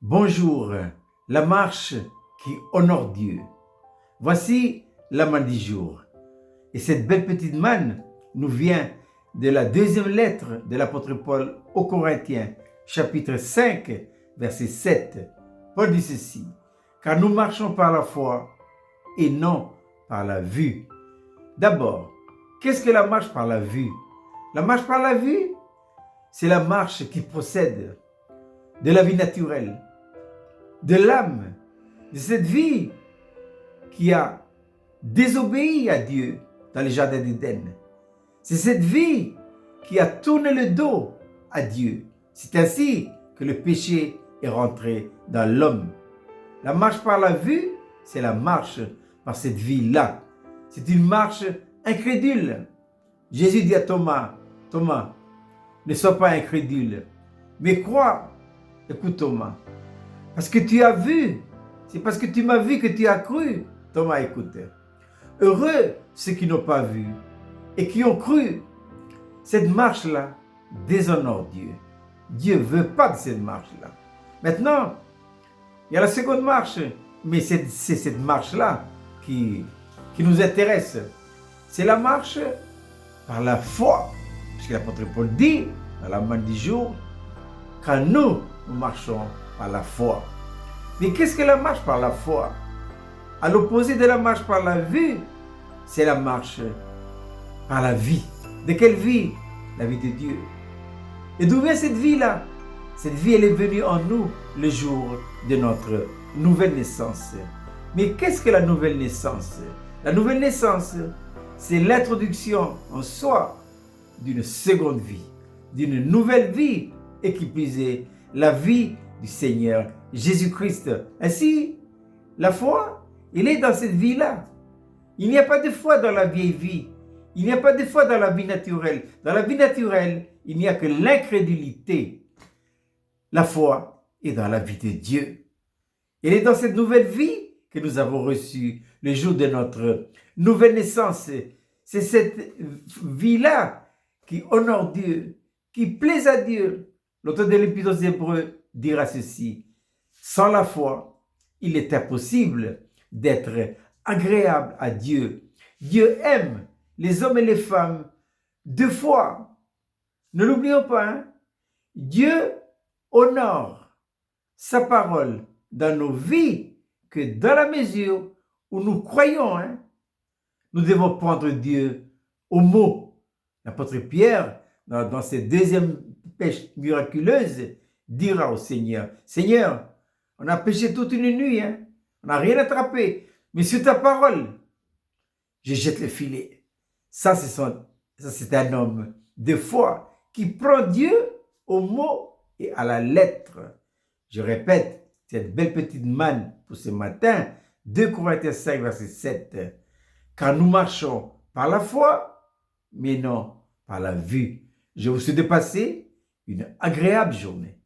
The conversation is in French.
Bonjour, la marche qui honore Dieu. Voici la manne du jour. Et cette belle petite manne nous vient de la deuxième lettre de l'apôtre Paul aux Corinthiens, chapitre 5, verset 7. Paul dit ceci: car nous marchons par la foi et non par la vue. D'abord, qu'est-ce que la marche par la vue? La marche par la vue, c'est la marche qui procède de la vie naturelle, de l'âme, de cette vie qui a désobéi à Dieu dans le jardin d'Éden. C'est cette vie qui a tourné le dos à Dieu. C'est ainsi que le péché est rentré dans l'homme. La marche par la vue, c'est la marche par cette vie-là. C'est une marche incrédule. Jésus dit à Thomas, Thomas, ne sois pas incrédule, mais crois. Écoute Thomas, parce que tu as vu, c'est parce que tu m'as vu que tu as cru. Thomas, écoute. Heureux ceux qui n'ont pas vu et qui ont cru. Cette marche-là déshonore Dieu. Dieu ne veut pas de cette marche-là. Maintenant, il y a la seconde marche, mais c'est cette marche-là qui nous intéresse. C'est la marche par la foi. Puisque l'apôtre Paul dit dans la manne du jour, car nous marchons par la foi. Mais qu'est-ce que la marche par la foi? À l'opposé de la marche par la vue, c'est la marche par la vie. De quelle vie? La vie de Dieu. Et d'où vient cette vie-là? Cette vie, elle est venue en nous le jour de notre nouvelle naissance. Mais qu'est-ce que la nouvelle naissance? La nouvelle naissance, c'est l'introduction en soi d'une seconde vie, d'une nouvelle vie, et qui plus est la vie du Seigneur Jésus-Christ. Ainsi, la foi, elle est dans cette vie-là. Il n'y a pas de foi dans la vieille vie. Il n'y a pas de foi dans la vie naturelle. Dans la vie naturelle, il n'y a que l'incrédulité. La foi est dans la vie de Dieu. Elle est dans cette nouvelle vie que nous avons reçue le jour de notre nouvelle naissance. C'est cette vie-là qui honore Dieu, qui plaise à Dieu. L'auteur de l'Épître aux Hébreux dira ceci: sans la foi, il est impossible d'être agréable à Dieu. Dieu aime les hommes et les femmes de foi. Ne l'oublions pas, hein? Dieu honore sa parole dans nos vies que dans la mesure où nous croyons. Hein? Nous devons prendre Dieu au mot. L'apôtre Pierre, dans ses deuxièmes pêches miraculeuses, dira au Seigneur: Seigneur, on a pêché toute une nuit, hein? On n'a rien attrapé, mais sur ta parole, je jette le filet. Ça, c'est un homme de foi qui prend Dieu au mot et à la lettre. Je répète, cette belle petite manne pour ce matin, 2 Corinthiens 5, verset 7. Car nous marchons par la foi, mais non par la vue. Je vous souhaite de passer une agréable journée.